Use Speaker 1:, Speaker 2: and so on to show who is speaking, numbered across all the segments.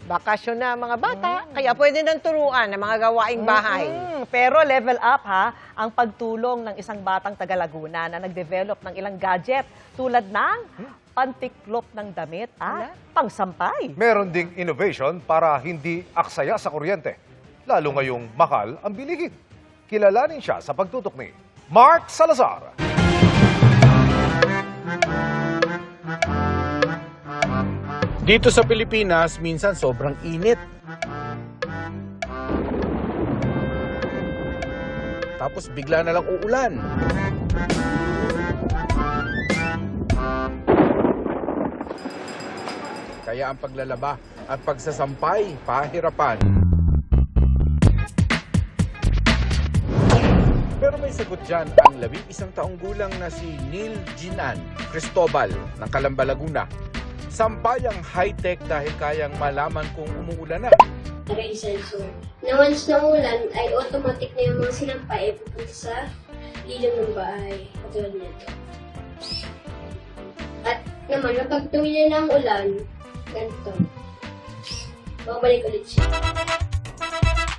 Speaker 1: bakasyon na mga bata, kaya pwede nang turuan ng mga gawaing bahay.
Speaker 2: Pero level up ang pagtulong ng isang batang taga Laguna na nag-develop ng ilang gadget tulad ng pantiklop ng damit at pangsampay.
Speaker 3: Meron ding innovation para hindi aksaya sa kuryente. Lalo ngayong mahal ang bilihin. Kilalanin siya sa pagtutok ni Mark Salazar.
Speaker 4: Dito sa Pilipinas, minsan sobrang init. Tapos bigla na lang uulan. Kaya ang paglalaba at pagsasampay, pahirapan. Pero may sagot dyan ang 11 taong gulang na si Neil Ginan Cristobal ng Calamba, Laguna. Sampayang high-tech dahil kayang malaman kung umuulan na.
Speaker 5: May sensor. Na once na ulan, ay automatic na yung mga sinampay ay pupunta sa ilong ng bahay. Katulad nito. At naman, kapag tumila ng ulan, ganito. Babalik ulit siya.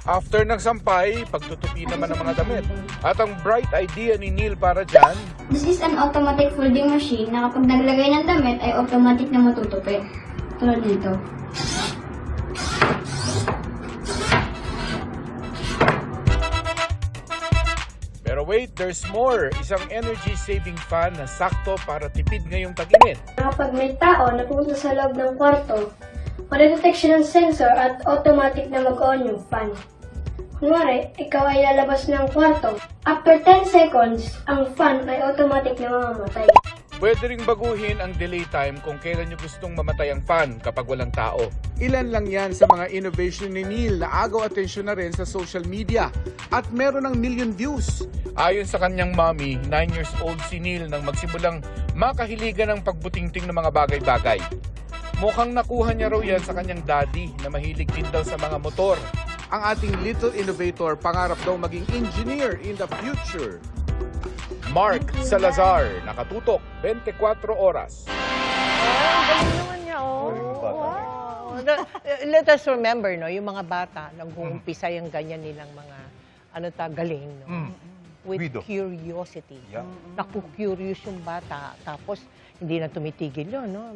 Speaker 4: After ng sampay, pagtutupi naman ng mga damit. At ang bright idea ni Neil para dyan,
Speaker 5: This is an automatic folding machine na kapag naglagay ng damit ay automatic na matutupi. Tulad nito.
Speaker 4: pero wait, there's more. Isang energy-saving fan na sakto para tipid ngayong tag-init.
Speaker 5: Kapag may tao na pumunta sa loob ng kwarto, madedetect siya ng sensor at automatic na mag-on yung fan. Kunwari, ikaw ay lalabas ng kwarto. After 10 seconds, ang fan ay automatic na mamamatay.
Speaker 4: Pwede ring baguhin ang delay time kung kailan nyo gustong mamatay ang fan kapag walang tao. Ilan lang yan sa mga innovation ni Neil na agaw atensyon na rin sa social media at meron ng million views. Ayon sa kanyang mommy, 9 years old si Neil nang magsimulang makahiligan ng pagbutingting ng mga bagay-bagay. Mukhang nakuha niya raw yan sa kanyang daddy na mahilig din daw sa mga motor. Ang ating little innovator pangarap daw maging engineer in the future. Mark Salazar, nakatutok, 24 oras.
Speaker 1: Galing naman niya, Wow. Let us remember, no, yung mga bata, nag-uumpisa yung ganyan nilang mga, galing, no? With
Speaker 3: Wido.
Speaker 1: curiosity.
Speaker 3: Yeah.
Speaker 1: Naku-curious yung bata, tapos hindi na tumitigil yun, no?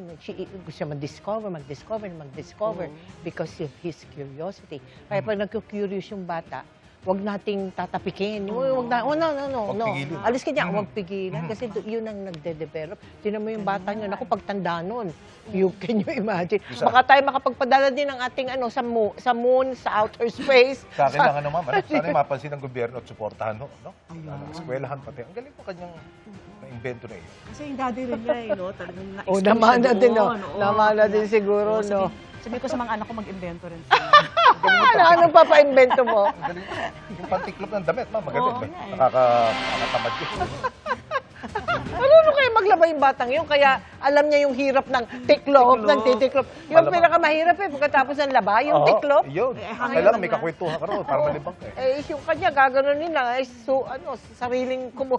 Speaker 1: Gusto mag-discover because of his curiosity. Kaya pag nagku-curious yung bata, wag nating tatapikin. Wag na, no.
Speaker 3: pigilin.
Speaker 1: Alis ka niya, wag pigilan. Kasi yun ang nagde-develop. Tinan mo yung bata niyo, naku, pagtanda nun. Can you imagine? Baka tayo makapagpadala din ng ating sa moon, sa outer space.
Speaker 3: Sa akin lang sana mapansin ng gobyerno at suportahan, no? Eskwelahan pati. Ang galing po kanyang na-invento na yun.
Speaker 2: Kasi yung daddy rin niya, no? Talagang na-expose
Speaker 1: O, namana
Speaker 2: siya
Speaker 1: din, no?
Speaker 2: doon, oo.
Speaker 1: Namana din siguro,
Speaker 2: Oo,
Speaker 1: no?
Speaker 2: Sabi ko sa mga anak ko, mag-invento rin sila.
Speaker 1: Anong papa-invento mo?
Speaker 3: Ang galing. Yung pantiklop ng damit, maganda.
Speaker 2: Oo, nga eh.
Speaker 3: Nakakatamad yun.
Speaker 1: Ano kayo maglaba yung batang yun? Kaya alam niya yung hirap ng tiklop, ng titiklop. Yung
Speaker 3: Malamang.
Speaker 1: pinakamahirap pagkatapos ng laba, yung tiklop.
Speaker 3: Yun.
Speaker 2: hangin
Speaker 3: Kailangan
Speaker 2: lang
Speaker 3: may
Speaker 2: na.
Speaker 3: kakwentuhan ka rin para malibang ka eh.
Speaker 1: Yung kanya, gaganon nila, sariling kumo.